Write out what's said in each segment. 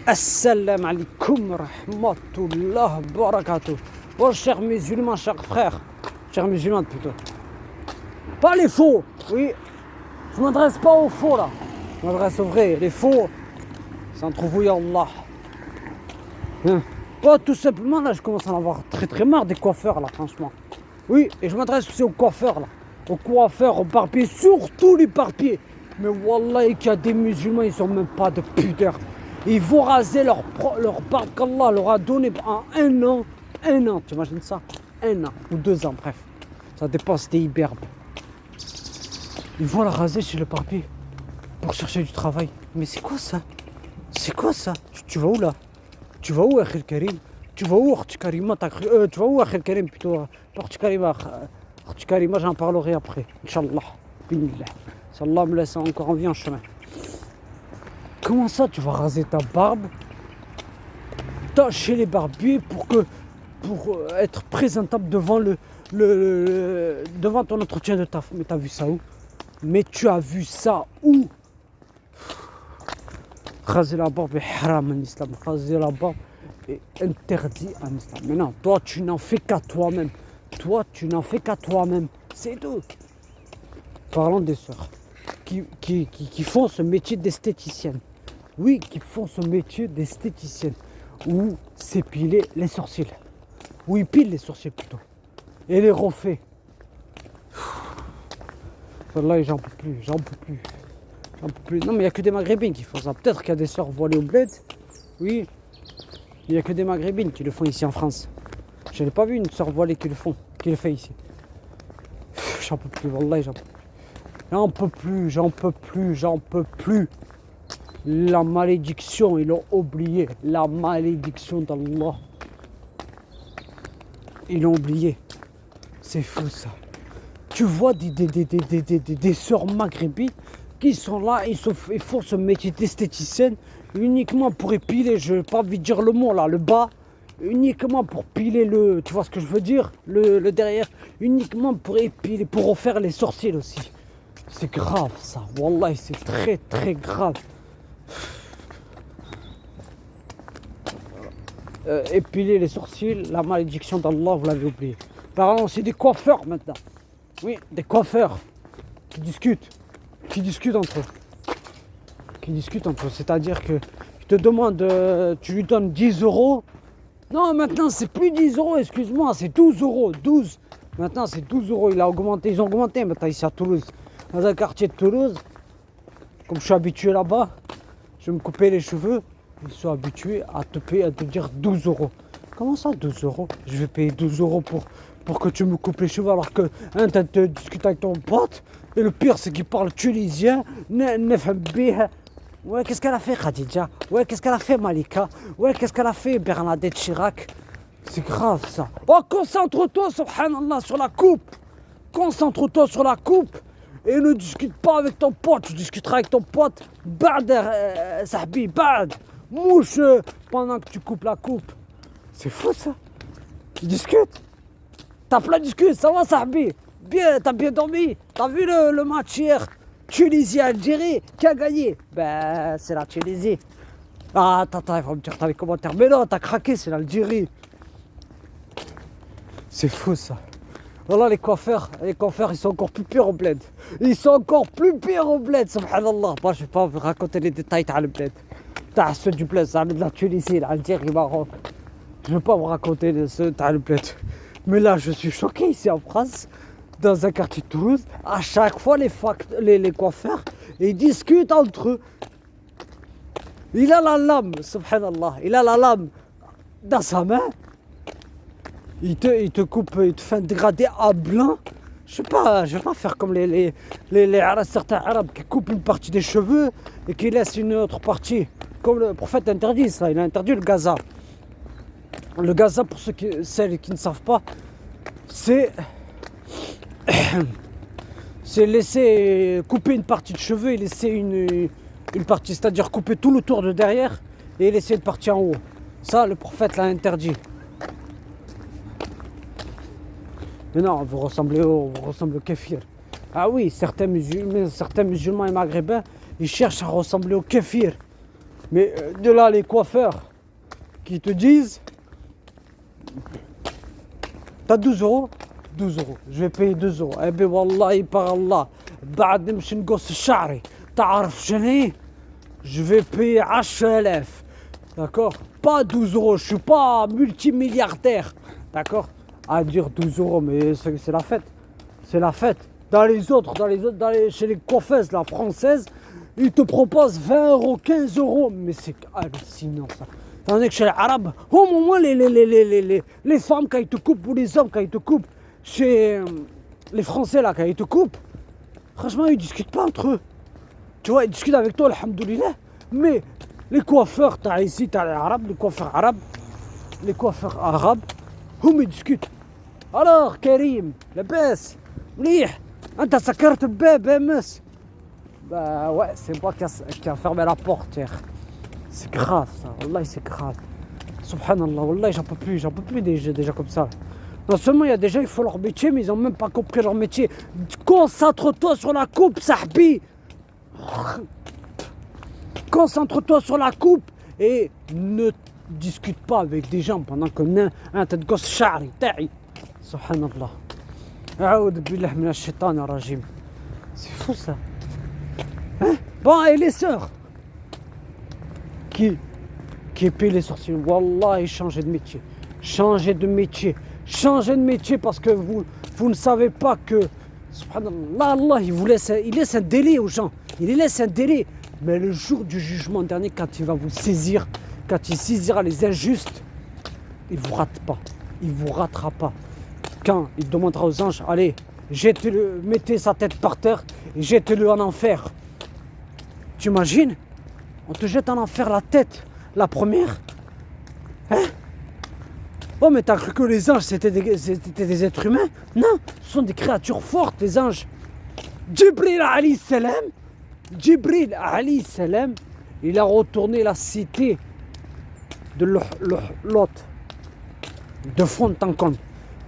Assalamu alaikum rahmatullah barakatuh. Oh, chers musulmans, chers musulmans plutôt. Pas les faux, oui. Je m'adresse pas aux faux là. Je m'adresse aux vrais. Les faux, c'est entre vous et Allah. Hein. Oh, tout simplement là, je commence à en avoir très marre des coiffeurs là, franchement. Oui, et je m'adresse aussi aux coiffeurs là. Aux coiffeurs, aux barbiers, surtout les barbiers. Mais wallah, qu'il y a des musulmans, ils ont même pas de pudeur. Ils vont raser leur barbe qu'Allah leur a donné en un an, tu imagines ça? 1 an ou 2 ans, bref. Ça dépend, c'était hyper. Ils vont la raser chez le barbier pour chercher du travail. Mais c'est quoi ça? C'est quoi ça? Tu vas où là? Tu vas où, Akhil Karim? Tu vas où, Akhil Karima? Tu vas où, Akhil Karim plutôt? Akhil Karima, Akhil Karima, j'en parlerai après. Inch'Allah. Binillah. Si Allah me laisse encore en vie en chemin. Comment ça, tu vas raser ta barbe chez les barbiers pour être présentable devant devant ton entretien de taf? Mais t'as vu ça où? Mais tu as vu ça où? Raser la barbe est haram en islam. Raser la barbe est interdit en islam. Mais non, toi, tu n'en fais qu'à toi-même. Toi, tu n'en fais qu'à toi-même. C'est tout. Parlons des sœurs qui font ce métier d'esthéticienne. Oui, qui font ce métier d'esthéticienne. Où s'épiler les sourcils. Où ils pilent les sourcils plutôt. Et les refait. Wallah, j'en peux plus. Non, mais il n'y a que des maghrébines qui font ça. Peut-être qu'il y a des sœurs voilées au bled. Oui. Il n'y a que des maghrébines qui le font ici en France. Je n'ai pas vu une sœur voilée qui le fait ici. J'en peux plus, wallah, j'en peux plus. La malédiction, ils l'ont oublié. La malédiction d'Allah. Ils l'ont oublié. C'est fou ça. Tu vois des sœurs maghrébines qui sont là, ils font ce métier d'esthéticienne uniquement pour épiler, je n'ai pas envie de dire le mot là, le bas, uniquement pour piler tu vois ce que je veux dire, le derrière, uniquement pour épiler, pour refaire les sourcils aussi. C'est grave ça, wallah, c'est très grave. Épiler les sourcils, la malédiction d'Allah, vous l'avez oublié. Parlons aussi des coiffeurs maintenant. Oui, des coiffeurs qui discutent entre eux. C'est-à-dire que tu te demandes, tu lui donnes 10 euros. Non, maintenant c'est plus 10 euros, excuse-moi, c'est 12 euros. 12. Maintenant c'est 12 euros. Ils ont augmenté maintenant ici à Toulouse. Dans un quartier de Toulouse, comme je suis habitué là-bas, je vais me couper les cheveux. Ils sont habitués à te dire 12 euros. Comment ça 12 euros? Je vais payer 12 euros pour que tu me coupes les cheveux alors que tu discutes avec ton pote. Et le pire c'est qu'il parle tunisien. Ouais, qu'est-ce qu'elle a fait Khadija? Ouais, qu'est-ce qu'elle a fait Malika? Ouais, qu'est-ce qu'elle a fait Bernadette Chirac? C'est grave ça. Oh, concentre-toi, subhanallah, sur la coupe. Concentre-toi sur la coupe. Et ne discute pas avec ton pote. Tu discuteras avec ton pote. Bad, sahbi, bad. Mouche pendant que tu coupes la coupe. C'est fou ça. Tu discutes. T'as plein de discutes, ça va sahbi? Bien, t'as bien dormi? T'as vu le match hier? Tunisie-Algérie, qui a gagné? Ben, c'est la Tunisie. Ah, attends, il faut me dire dans les commentaires. Mais non, t'as craqué, c'est l'Algérie. C'est fou ça. Voilà les coiffeurs, ils sont encore plus pires au bled. Ils sont encore plus pires au bled, subhanallah. Moi, je vais pas vous raconter les détails dans le bled. T'as ceux du bled, ça de la Tunisie, l'Algérie, Maroc. Je vais pas vous raconter ceux dans le bled. Mais là, je suis choqué ici en France. Dans un quartier de Toulouse, à chaque fois les coiffeurs, ils discutent entre eux. Il a la lame, subhanallah, il a la lame dans sa main. Il te coupe, il te fait un dégradé à blanc. Je vais pas faire comme certains arabes qui coupent une partie des cheveux et qui laissent une autre partie. Comme le prophète interdit ça, il a interdit le gaza. Le gaza, pour celles qui ne savent pas, c'est laisser couper une partie de cheveux et laisser une partie, c'est-à-dire couper tout le tour de derrière et laisser une partie en haut. Ça, le prophète l'a interdit. Mais non, vous ressemblez au kéfir. Ah oui, certains musulmans et maghrébins, ils cherchent à ressembler au kéfir. Mais de là, les coiffeurs qui te disent, t'as 12 euros, 12 euros, je vais payer 2 euros. Eh bien, wallahi, par Allah, بعد مش نقص شعري تعرف شنو je vais payer 10,000. D'accord? Pas 12 euros, je suis pas multimilliardaire. D'accord? À dire 12 euros, mais c'est la fête. C'est la fête. Chez les coiffeuses, la française, ils te proposent 20 euros, 15 euros. Mais c'est hallucinant ça. Tandis que chez les arabes, au moins les femmes quand ils te coupent, ou les hommes quand ils te coupent, chez les français là, quand ils te coupent, franchement, ils discutent pas entre eux. Tu vois, ils discutent avec toi, alhamdoulilah. Mais les coiffeurs, t'as ici, t'as les arabes, les coiffeurs arabes, ils discutent. Alors, Karim, لاباس مليح انت سكرت الباب امس. Bah ouais, c'est moi qui a fermé la porte hier. C'est grave ça, wallah c'est grave. Subhanallah, wallah j'en peux plus des gens comme ça. Non seulement il y a des gens, il faut leur métier, mais ils ont même pas compris leur métier. Concentre-toi sur la coupe, sahbi. Concentre-toi sur la coupe et ne discute pas avec des gens pendant que t'as de gosse sha'ri, ta'i. Subhanallah. A'oudh billah minash shaitanir rajim. C'est fou ça. Hein? Bon, et les sœurs qui épilent les sourcils, wallah, changez de métier parce que vous ne savez pas que subhanallah, Allah il laisse un délai aux gens, il les laisse un délai, mais le jour du jugement dernier, quand il va vous saisir, quand il saisira les injustes, il vous ratera pas. Quand il demandera aux anges, allez, mettez sa tête par terre et jetez-le en enfer. Tu imagines? On te jette en enfer la tête, la première. Hein? Oh mais t'as cru que les anges c'était des êtres humains? Non, ce sont des créatures fortes, les anges. Jibril alayhi salam, il a retourné la cité de Lot de fond en comble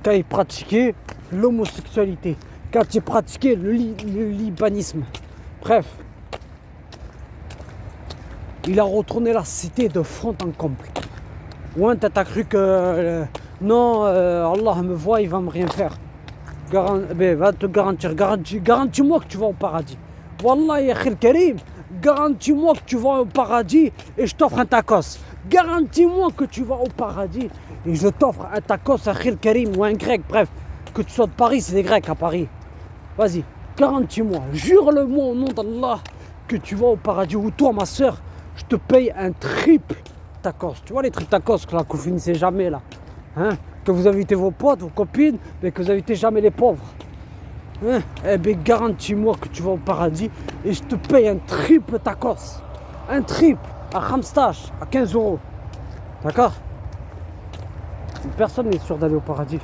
quand il pratiquait l'homosexualité, quand il pratiquait le libanisme. Bref, il a retourné la cité de fond en comble. Ouais, t'as cru que non, Allah me voit, il va me rien faire. Va te garantir, garantis-moi que tu vas au paradis. Wallah, ya khil Karim, garantis-moi que tu vas au paradis et je t'offre un tacos. Garantis-moi que tu vas au paradis et je t'offre un tacos, un khil Karim ou un grec, bref, que tu sois de Paris, c'est des Grecs à Paris. Vas-y, garantis-moi, jure-le-moi au nom d'Allah que tu vas au paradis. Ou toi, ma soeur, je te paye un triple tacos. Tu vois les trucs tacos que là, que vous finissez jamais là. Hein? Que vous invitez vos potes, vos copines, mais que vous invitez jamais les pauvres. Hein? Eh bien, garantis-moi que tu vas au paradis et je te paye un triple tacos. Un triple à Khamstash, à 15 euros. D'accord? Personne n'est sûr d'aller au paradis.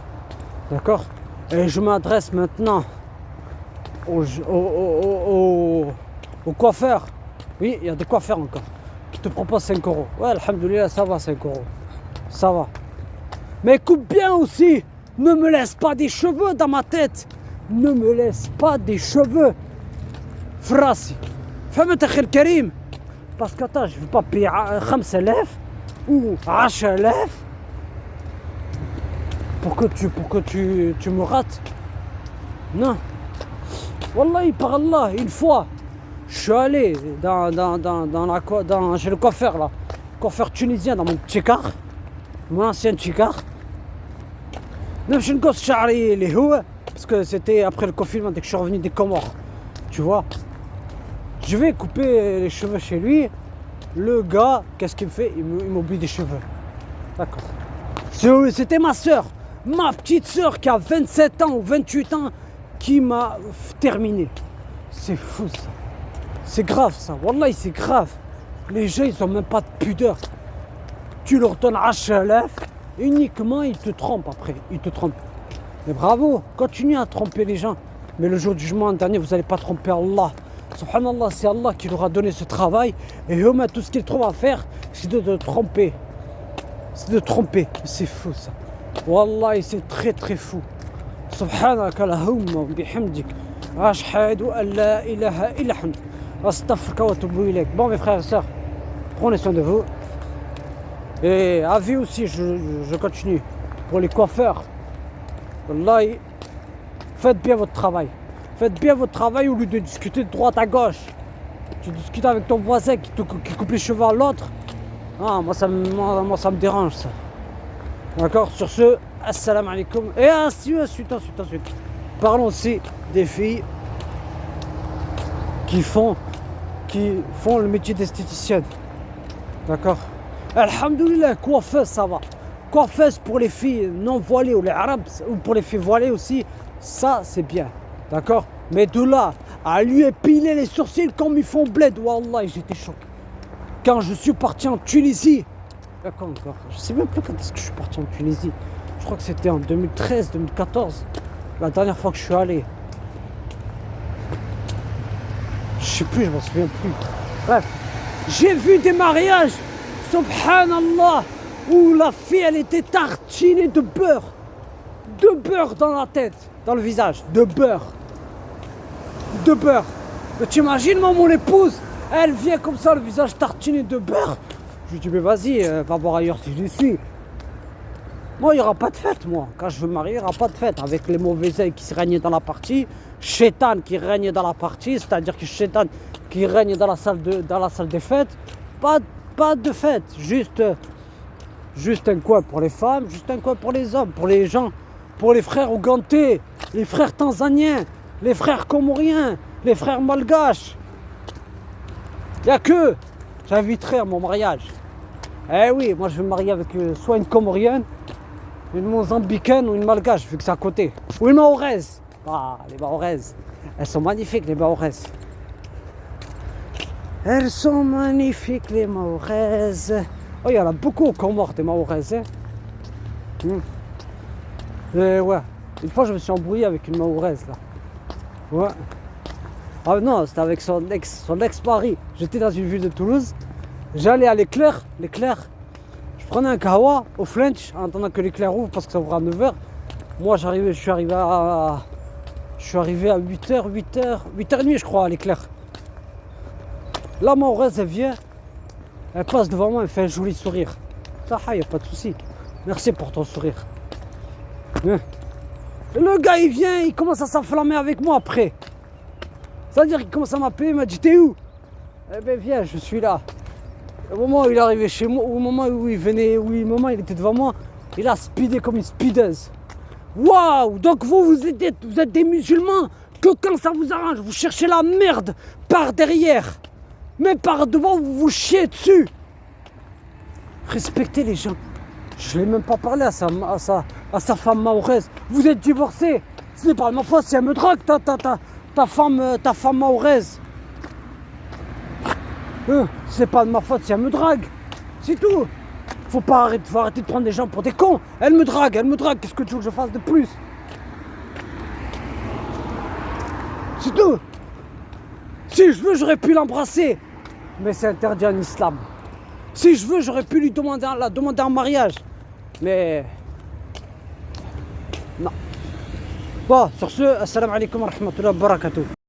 D'accord? Et je m'adresse maintenant aux coiffeurs. Oui, il y a des coiffeurs encore qui te proposent 5 euros. Ouais, alhamdoulilah, ça va 5 euros. Ça va. Mais coupe bien aussi. Ne me laisse pas des cheveux dans ma tête. Ne me laisse pas des cheveux. Frassi. Fais-moi ta khil Karim. Parce que attends, je ne veux pas payer 5,000 ou 10,000 pour que tu me rates. Non. Wallahi, par Allah, une fois, je suis allé chez le coiffeur là. Coiffeur tunisien dans mon petit car. Mon ancien petit car. Parce que c'était après le confinement, dès que je suis revenu des Comores. Tu vois. Je vais couper les cheveux chez lui. Le gars, qu'est-ce qu'il me fait? Il m'oublie des cheveux. D'accord. C'était ma soeur. Ma petite soeur qui a 27 ans ou 28 ans qui m'a terminé. C'est fou ça. C'est grave ça. Wallah, c'est grave. Les gens, ils ont même pas de pudeur. Tu leur donnes HLF, uniquement ils te trompent après. Ils te trompent. Mais bravo, continue à tromper les gens. Mais le jour du jugement dernier, vous n'allez pas tromper Allah. Subhanallah, c'est Allah qui leur a donné ce travail. Et eux, tout ce qu'ils trouvent à faire, c'est de te tromper. C'est de tromper. C'est fou ça. Wallah, c'est très très fou. Subhanaka Allahumma bihamdik. Ashhadu an la ilaha illa ant. Astaghfirullah wa atubu ilayk. Bon, mes frères et sœurs, prenez soin de vous. Et avis aussi, je continue. Pour les coiffeurs, wallahi, faites bien votre travail. Faites bien votre travail au lieu de discuter de droite à gauche. Tu discutes avec ton voisin qui coupe les cheveux à l'autre. Ah, moi, ça me dérange, ça. D'accord? Sur ce, assalamu alaikum. Et ensuite. Parlons aussi des filles qui font le métier d'esthéticienne. D'accord? Alhamdoulilah, coiffeuse, ça va. Coiffeuse pour les filles non voilées ou les arabes, ou pour les filles voilées aussi, ça c'est bien. D'accord? Mais de là à lui épiler les sourcils comme ils font bled, wallah, j'étais choqué. Quand je suis parti en Tunisie, d'accord, je sais même plus quand est-ce que je suis parti en Tunisie. Je crois que c'était en 2013, 2014, la dernière fois que je suis allé. Je sais plus, je m'en souviens plus. Bref, j'ai vu des mariages, subhanallah, où la fille elle était tartinée de beurre dans la tête, dans le visage, de beurre. Mais t'imagines, moi, mon épouse, elle vient comme ça, le visage tartiné de beurre. Je lui dis, mais vas-y, va voir ailleurs si je le suis. Moi, il n'y aura pas de fête, moi. Quand je veux me marier, il n'y aura pas de fête. Avec les mauvais œils qui règnent dans la partie, Shaitan qui règne dans la partie, c'est-à-dire que Shaitan qui règne dans la salle des fêtes. Pas de fête, juste un coin pour les femmes, juste un coin pour les hommes, pour les gens, pour les frères ougantais, les frères tanzaniens, les frères comoriens, les frères malgaches. Il n'y a que j'inviterai à mon mariage. Eh oui, moi je vais me marier avec soit une comorienne, une mozambicaine ou une malgache, vu que c'est à côté. Ou une mahoraise. Ah, les mahoraises, elles sont magnifiques, les mahoraises. Elles sont magnifiques, les mahoraises. Oh, il y en a beaucoup au Comores, des mahoraises. Hein. Et ouais, une fois je me suis embrouillé avec une mahoraise là. Ouais. Ah non, c'était avec son ex-mari. J'étais dans une ville de Toulouse. J'allais à l'éclair. Je prenais un kawa au French en attendant que l'éclair ouvre parce que ça ouvre à 9h. Moi je suis arrivé à 8h, 8h30 je crois à l'éclair. La mahoraise elle vient, elle passe devant moi, elle fait un joli sourire. Ça, y a pas de souci. Merci pour ton sourire. Et le gars il vient, il commence à s'enflammer avec moi après. C'est-à-dire qu'il commence à m'appeler, il m'a dit t'es où? Eh ben viens, je suis là. Au moment où il est arrivé chez moi, au moment où il était devant moi, il a speedé comme une speedeuse. Waouh! Donc vous êtes des musulmans que quand ça vous arrange, vous cherchez la merde par derrière. Mais par devant, vous vous chiez dessus. Respectez les gens. Je ne l'ai même pas parlé à sa femme mahoraise. Vous êtes divorcés. Ce n'est pas de ma faute si elle me drague, ta femme mahoraise. C'est pas de ma faute si elle me drague. C'est tout. Faut arrêter de prendre des gens pour des cons. Elle me drague. Qu'est-ce que tu veux que je fasse de plus? C'est tout. Si je veux, j'aurais pu l'embrasser. Mais c'est interdit en islam. Si je veux, j'aurais pu la demander en mariage. Mais non. Bon, sur ce, assalamu alaikum wa rahmatullahi wa barakatuh.